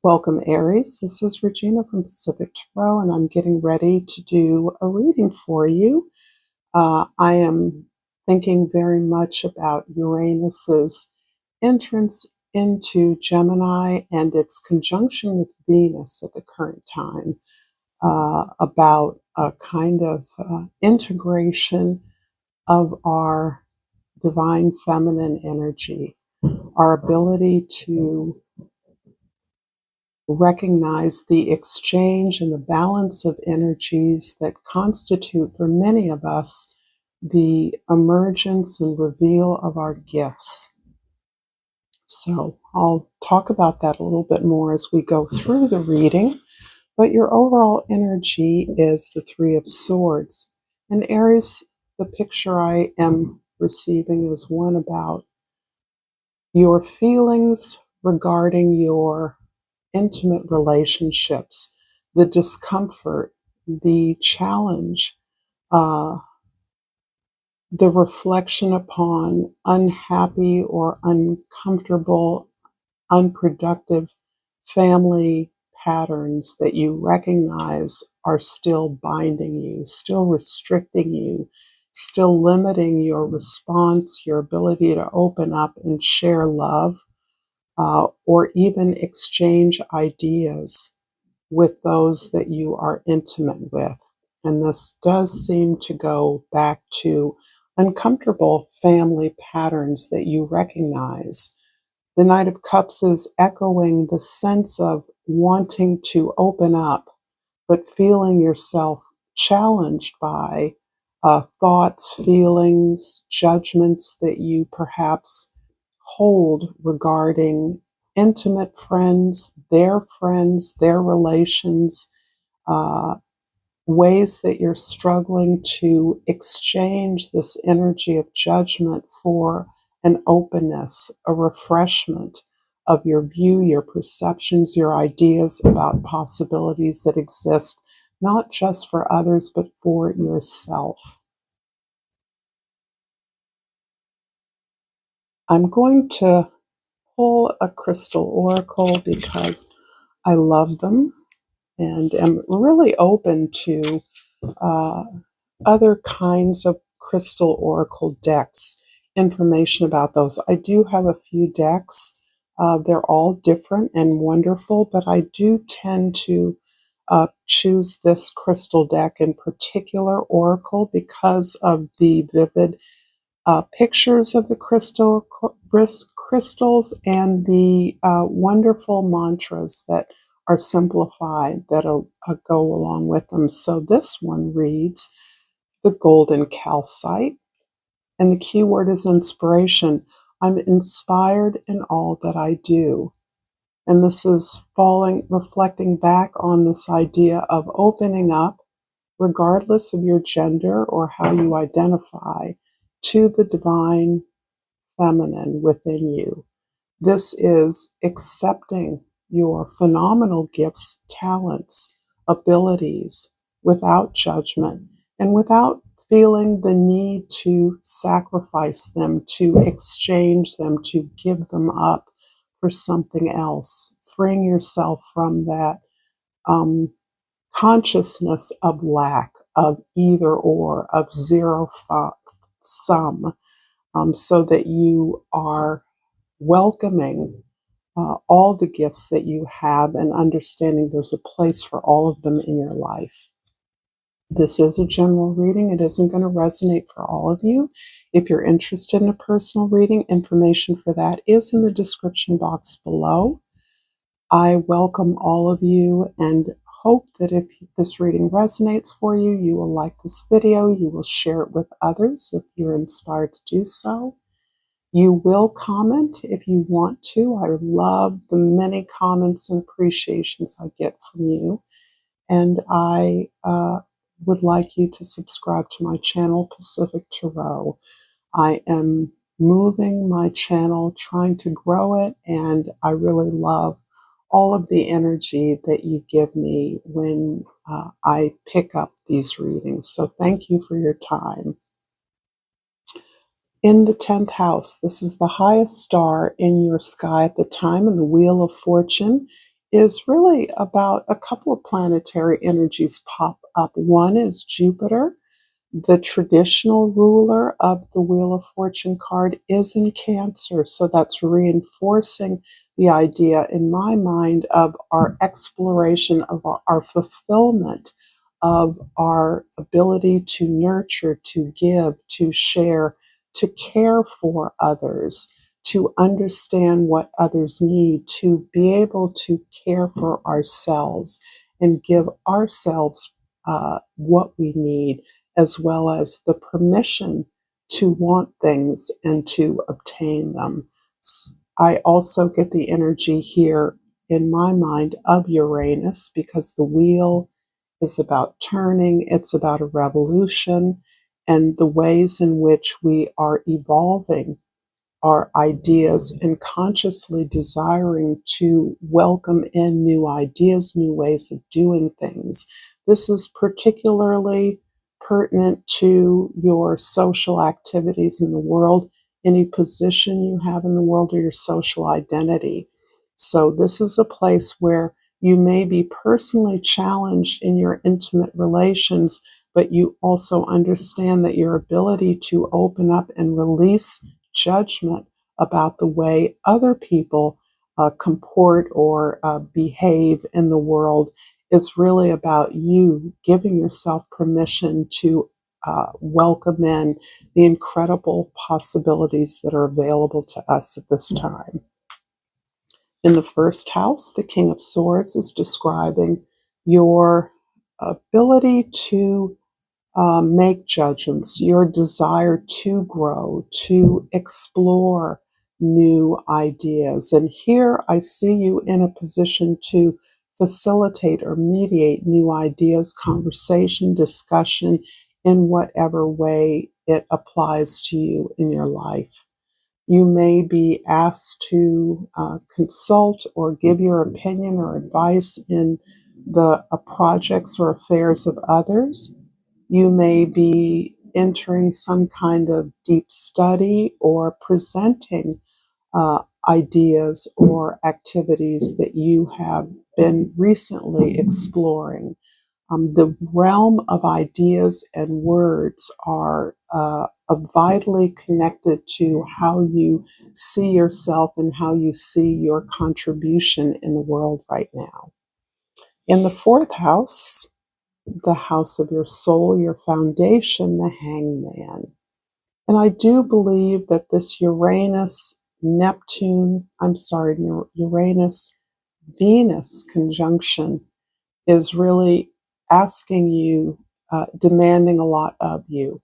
Welcome, Aries. This is Regina from Pacific Tarot, and I'm getting ready to do a reading for you. I am thinking very much about Uranus's entrance into Gemini and its conjunction with Venus at the current time, about a kind of integration of our divine feminine energy, our ability to recognize the exchange and the balance of energies that constitute, for many of us, the emergence and reveal of our gifts. So I'll talk about that a little bit more as we go through the reading, but your overall energy is the Three of Swords. And Aries, the picture I am receiving is one about your feelings regarding your intimate relationships, the discomfort, the challenge, the reflection upon unhappy or uncomfortable, unproductive family patterns that you recognize are still binding you, still restricting you, still limiting your response, your ability to open up and share love, or even exchange ideas with those that you are intimate with. And this does seem to go back to uncomfortable family patterns that you recognize. The Knight of Cups is echoing the sense of wanting to open up, but feeling yourself challenged by thoughts, feelings, judgments that you perhaps hold regarding intimate friends, their relations, ways that you're struggling to exchange this energy of judgment for an openness, a refreshment of your view, your perceptions, your ideas about possibilities that exist, not just for others, but for yourself. I'm going to pull a crystal oracle because I love them and am really open to other kinds of crystal oracle decks, information about those. I do have a few decks. They're all different and wonderful, but I do tend to choose this crystal deck in particular, oracle, because of the vivid pictures of the crystals and the wonderful mantras that are simplified that'll go along with them. So this one reads, the golden calcite, and the key word is inspiration. I'm inspired in all that I do. And this is reflecting back on this idea of opening up, regardless of your gender or how you identify, to the divine feminine within you. This is accepting your phenomenal gifts, talents, abilities without judgment and without feeling the need to sacrifice them, to exchange them, to give them up for something else. Freeing yourself from that consciousness of lack, of either or, of zero sum, so that you are welcoming all the gifts that you have and understanding there's a place for all of them in your life. This is a general reading. It isn't going to resonate for all of you. If you're interested in a personal reading, information for that is in the description box below. I welcome all of you and hope that if this reading resonates for you, you will like this video, you will share it with others if you're inspired to do so. You will comment if you want to. I love the many comments and appreciations I get from you. And I would like you to subscribe to my channel, Pacific Tarot. I am moving my channel, trying to grow it, and I really love all of the energy that you give me when I pick up these readings. So thank you for your time. In the 10th house, this is the highest star in your sky at the time, and the Wheel of Fortune is really about a couple of planetary energies pop up. One is Jupiter. The traditional ruler of the Wheel of Fortune card is in Cancer, so that's reinforcing the idea in my mind of our exploration of our fulfillment of our ability to nurture, to give, to share, to care for others, to understand what others need, to be able to care for ourselves and give ourselves what we need, as well as the permission to want things and to obtain them. I also get the energy here in my mind of Uranus, because the wheel is about turning, it's about a revolution, and the ways in which we are evolving our ideas and consciously desiring to welcome in new ideas, new ways of doing things. This is particularly pertinent to your social activities in the world, any position you have in the world, or your social identity. So this is a place where you may be personally challenged in your intimate relations, but you also understand that your ability to open up and release judgment about the way other people comport or behave in the world is really about you giving yourself permission to welcome in the incredible possibilities that are available to us at this time. In the first house, the King of Swords is describing your ability to make judgments, your desire to grow, to explore new ideas. And here I see you in a position to facilitate or mediate new ideas, conversation, discussion, in whatever way it applies to you in your life. You may be asked to consult or give your opinion or advice in the projects or affairs of others. You may be entering some kind of deep study or presenting ideas or activities that you have been recently exploring. The realm of ideas and words are vitally connected to how you see yourself and how you see your contribution in the world right now. In the fourth house, the house of your soul, your foundation, the Hangman. And I do believe that this Uranus Venus conjunction is really asking you, demanding a lot of you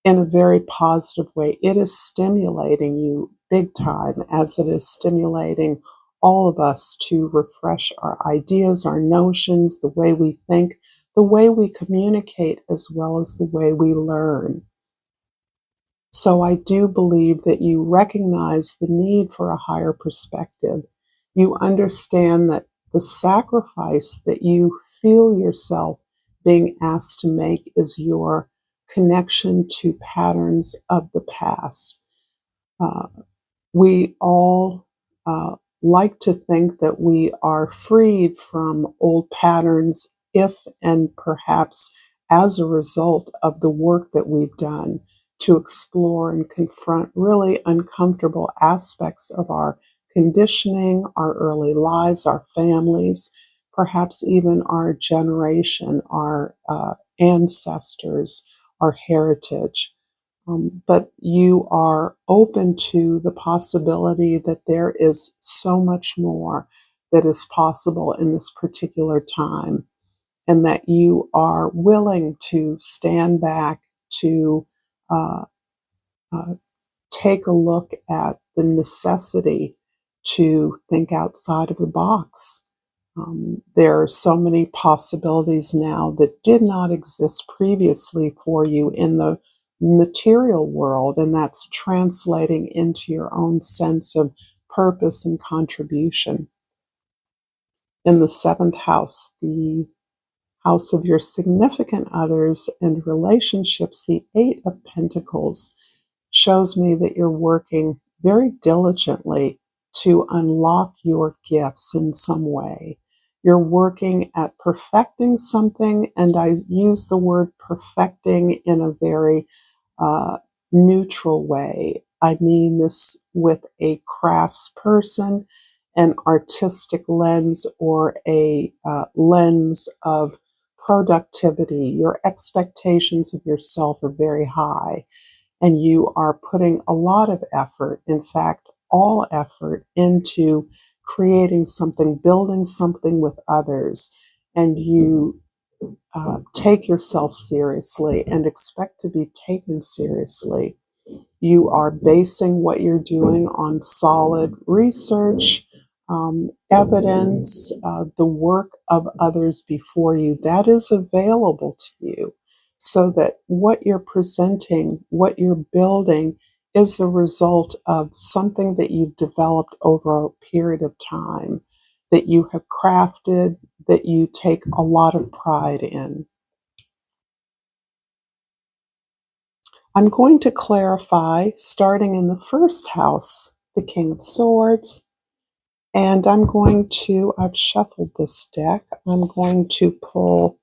in a very positive way. It is stimulating you big time, as it is stimulating all of us to refresh our ideas, our notions, the way we think, the way we communicate, as well as the way we learn. So I do believe that you recognize the need for a higher perspective. You understand that the sacrifice that you feel yourself being asked to make is your connection to patterns of the past. We all like to think that we are freed from old patterns if and perhaps as a result of the work that we've done to explore and confront really uncomfortable aspects of our conditioning, our early lives, our families, perhaps even our generation, our ancestors, our heritage. But you are open to the possibility that there is so much more that is possible in this particular time, and that you are willing to stand back to uh, uh, take a look at the necessity to think outside of the box. There are so many possibilities now that did not exist previously for you in the material world, and that's translating into your own sense of purpose and contribution. In the seventh house, the house of your significant others and relationships, the Eight of Pentacles shows me that you're working very diligently to unlock your gifts in some way. You're working at perfecting something, and I use the word perfecting in a very neutral way. I mean this with a craftsperson, an artistic lens, or a lens of productivity. Your expectations of yourself are very high, and you are putting a lot of effort, in fact, all effort, into creating something, building something with others, and you take yourself seriously and expect to be taken seriously. You are basing what you're doing on solid research, evidence, the work of others before you that is available to you, so that what you're presenting, what you're building, is the result of something that you've developed over a period of time, that you have crafted, that you take a lot of pride in. I'm going to clarify, starting in the first house, the King of Swords, and I've shuffled this deck, I'm going to pull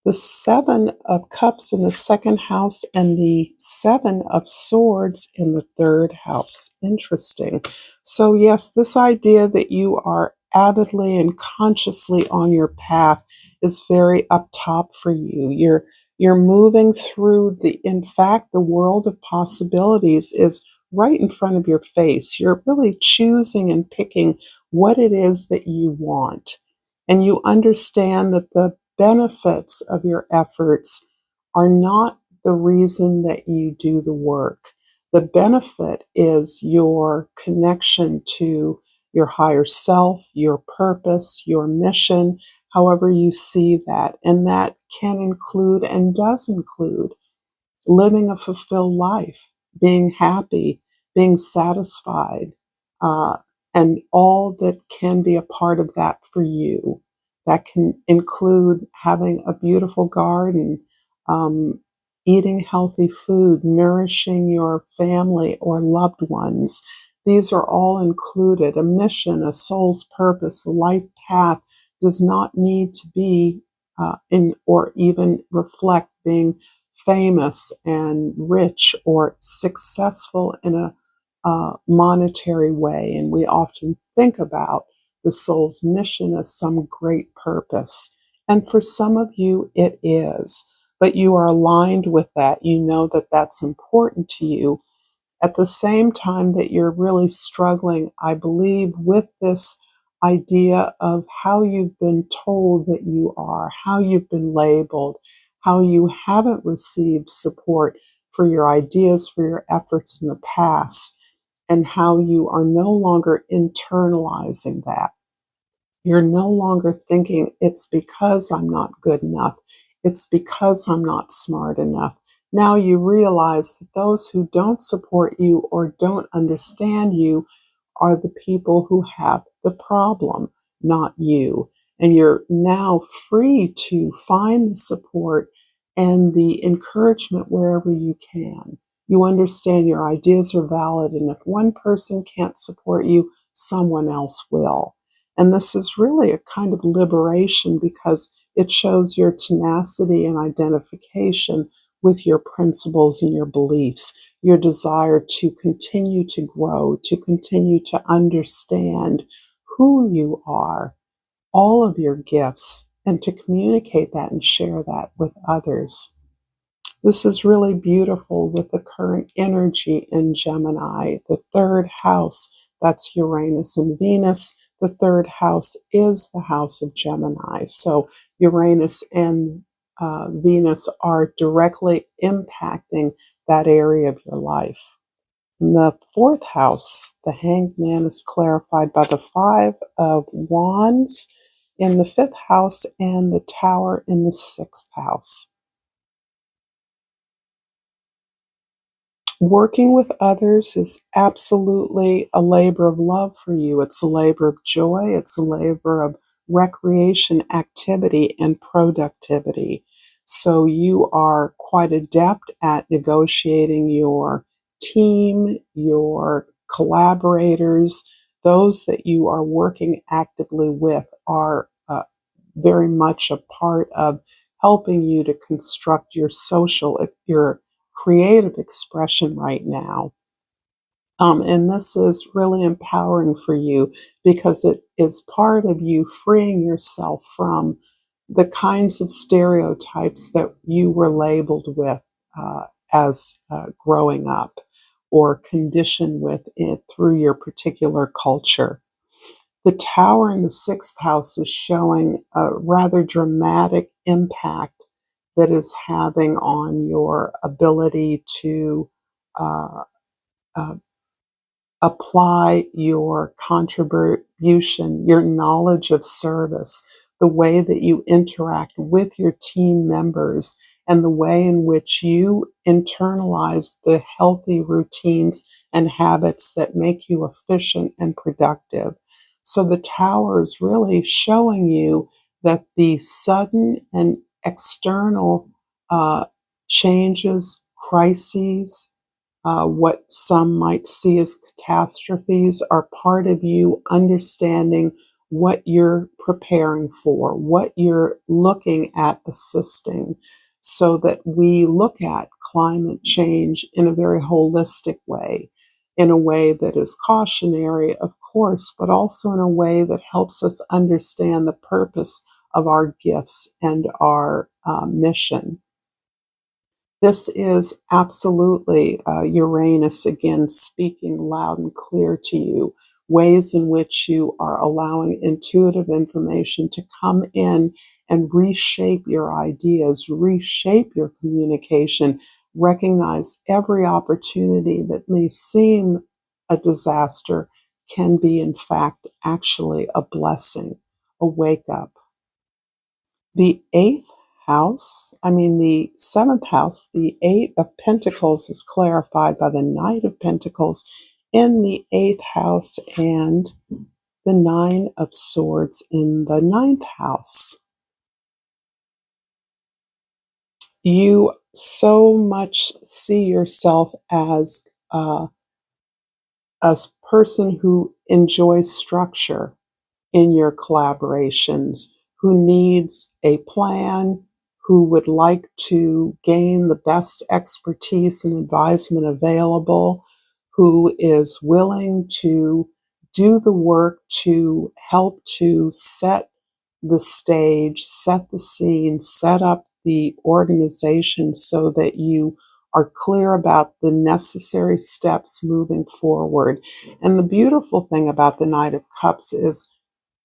the Seven of Cups in the second house and the Seven of Swords in the third house. Interesting. So yes, this idea that you are avidly and consciously on your path is very up top for you. You're moving through in fact, the world of possibilities is right in front of your face. You're really choosing and picking what it is that you want. And you understand that the benefits of your efforts are not the reason that you do the work. The benefit is your connection to your higher self, your purpose, your mission, however you see that. And that can include and does include living a fulfilled life, being happy, being satisfied, uh, and all that can be a part of that for you. That can include having a beautiful garden, um, eating healthy food, nourishing your family or loved ones. These are all included. A mission, a soul's purpose, a life path does not need to be in or even reflect being famous and rich or successful in a monetary way. And we often think about the soul's mission as some great purpose. And for some of you, it is. But you are aligned with that. You know that that's important to you. At the same time that you're really struggling, I believe, with this idea of how you've been told that you are, how you've been labeled, how you haven't received support for your ideas, for your efforts in the past, and how you are no longer internalizing that. You're no longer thinking it's because I'm not good enough. It's because I'm not smart enough. Now you realize that those who don't support you or don't understand you are the people who have the problem, not you. And you're now free to find the support and the encouragement wherever you can. You understand your ideas are valid, and if one person can't support you, someone else will. And this is really a kind of liberation because it shows your tenacity and identification with your principles and your beliefs, your desire to continue to grow, to continue to understand who you are, all of your gifts, and to communicate that and share that with others. This is really beautiful with the current energy in Gemini. The third house, that's Uranus and Venus. The third house is the house of Gemini. So Uranus and Venus are directly impacting that area of your life. In the fourth house, the Hanged Man is clarified by the Five of Wands in the fifth house and the Tower in the sixth house. Working with others is absolutely a labor of love for you. It's a labor of joy. It's a labor of recreation, activity, and productivity. So you are quite adept at negotiating your team, your collaborators, those that you are working actively with are very much a part of helping you to construct your creative expression right now. And this is really empowering for you because it is part of you freeing yourself from the kinds of stereotypes that you were labeled with as growing up or conditioned with it through your particular culture. The tower in the sixth house is showing a rather dramatic impact that is having on your ability to uh, uh, apply your contribution, your knowledge of service, the way that you interact with your team members, and the way in which you internalize the healthy routines and habits that make you efficient and productive. So the tower is really showing you that the sudden and external uh, changes, crises, what some might see as catastrophes are part of you understanding what you're preparing for, what you're looking at assisting, so that we look at climate change in a very holistic way, in a way that is cautionary, of course, but also in a way that helps us understand the purpose of our gifts and our mission. This is absolutely Uranus again speaking loud and clear to you, ways in which you are allowing intuitive information to come in and reshape your ideas, reshape your communication, recognize every opportunity that may seem a disaster can be, in fact, actually a blessing, a wake up. The seventh house, the Eight of Pentacles is clarified by the Knight of Pentacles in the eighth house and the Nine of Swords in the ninth house. You so much see yourself as a person who enjoys structure in your collaborations, who needs a plan, who would like to gain the best expertise and advisement available, who is willing to do the work to help to set the stage, set the scene, set up the organization so that you are clear about the necessary steps moving forward. And the beautiful thing about the Knight of Cups is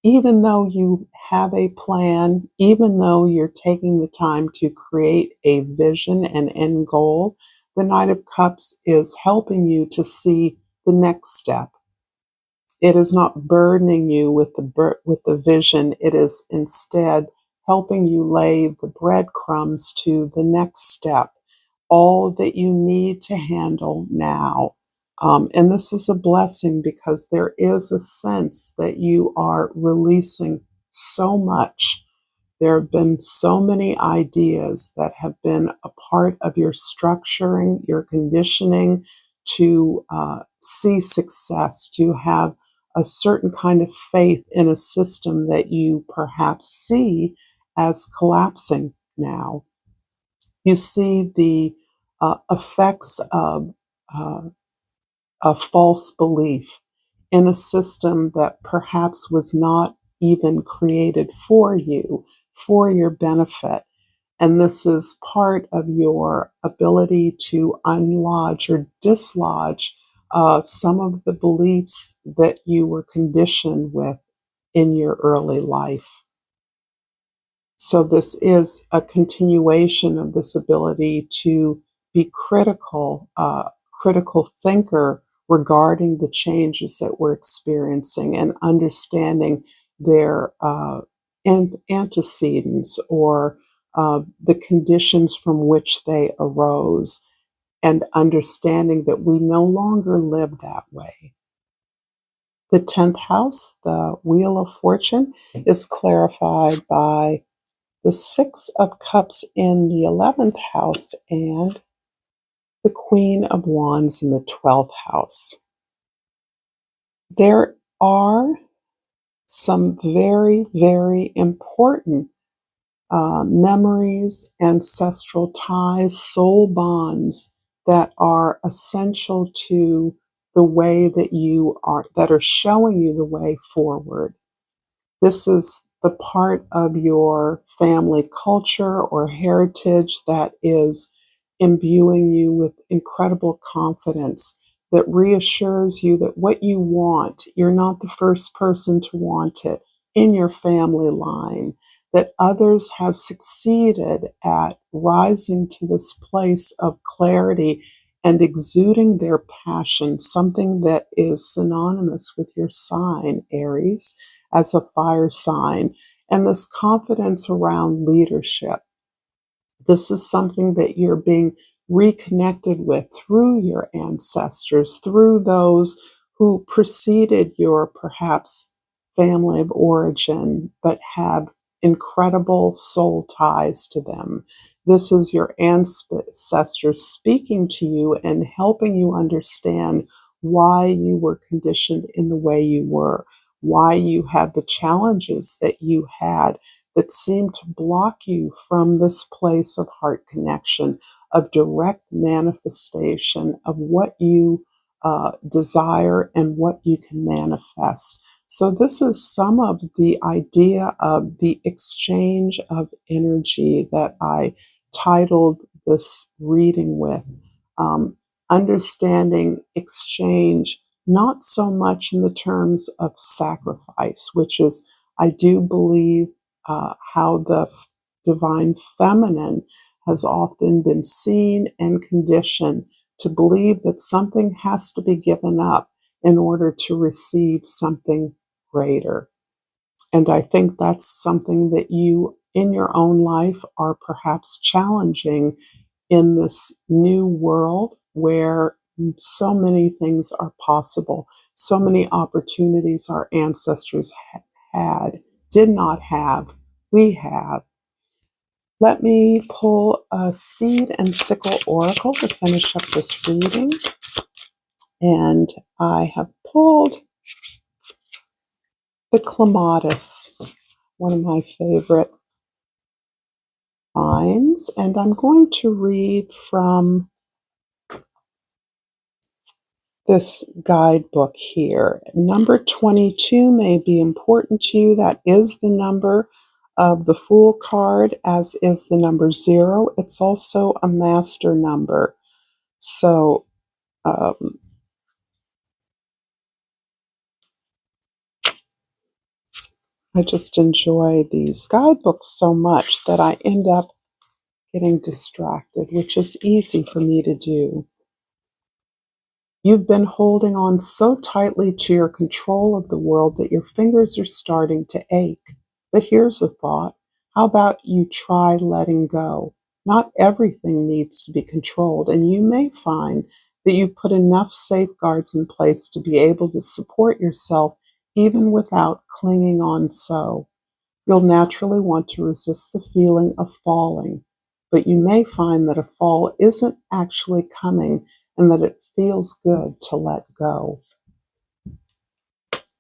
even though you have a plan, even though you're taking the time to create a vision and end goal, the Knight of Cups is helping you to see the next step. It is not burdening you with the vision. It is instead helping you lay the breadcrumbs to the next step, all that you need to handle now. And this is a blessing because there is a sense that you are releasing so much. There have been so many ideas that have been a part of your structuring, your conditioning to see success, to have a certain kind of faith in a system that you perhaps see as collapsing now. You see the effects of a false belief in a system that perhaps was not even created for you, for your benefit. And this is part of your ability to unlodge or dislodge some of the beliefs that you were conditioned with in your early life. So this is a continuation of this ability to be critical thinker regarding the changes that we're experiencing and understanding their antecedents or the conditions from which they arose, and understanding that we no longer live that way. The 10th house, the Wheel of Fortune, is clarified by the Six of Cups in the 11th house and the Queen of Wands in the 12th house. There are some very, very important memories, ancestral ties, soul bonds that are essential to the way that you are, that are showing you the way forward. This is the part of your family culture or heritage that is imbuing you with incredible confidence, that reassures you that what you want, you're not the first person to want it in your family line, that others have succeeded at rising to this place of clarity and exuding their passion, something that is synonymous with your sign, Aries, as a fire sign, and this confidence around leadership. This is something that you're being reconnected with through your ancestors, through those who preceded your perhaps family of origin, but have incredible soul ties to them. This is your ancestors speaking to you and helping you understand why you were conditioned in the way you were, why you had the challenges that you had that seem to block you from this place of heart connection, of direct manifestation of what you desire and what you can manifest. So this is some of the idea of the exchange of energy that I titled this reading with. Understanding exchange, not so much in the terms of sacrifice, which is, I do believe, how the divine feminine has often been seen and conditioned to believe that something has to be given up in order to receive something greater. And I think that's something that you in your own life are perhaps challenging in this new world where so many things are possible, so many opportunities our ancestors had, did not have, we have. Let me pull a seed and sickle oracle to finish up this reading. And I have pulled the clematis, one of my favorite finds. And I'm going to read from this guidebook here. Number 22 may be important to you. That is the number of the Fool card, as is the number 0. It's also a master number. So I just enjoy these guidebooks so much that I end up getting distracted, which is easy for me to do. You've been holding on so tightly to your control of the world that your fingers are starting to ache. But here's a thought. How about you try letting go? Not everything needs to be controlled, and you may find that you've put enough safeguards in place to be able to support yourself even without clinging on so. You'll naturally want to resist the feeling of falling, but you may find that a fall isn't actually coming and that it feels good to let go.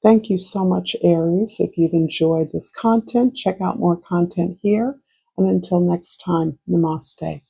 Thank you so much, Aries. If you've enjoyed this content, check out more content here. And until next time, namaste.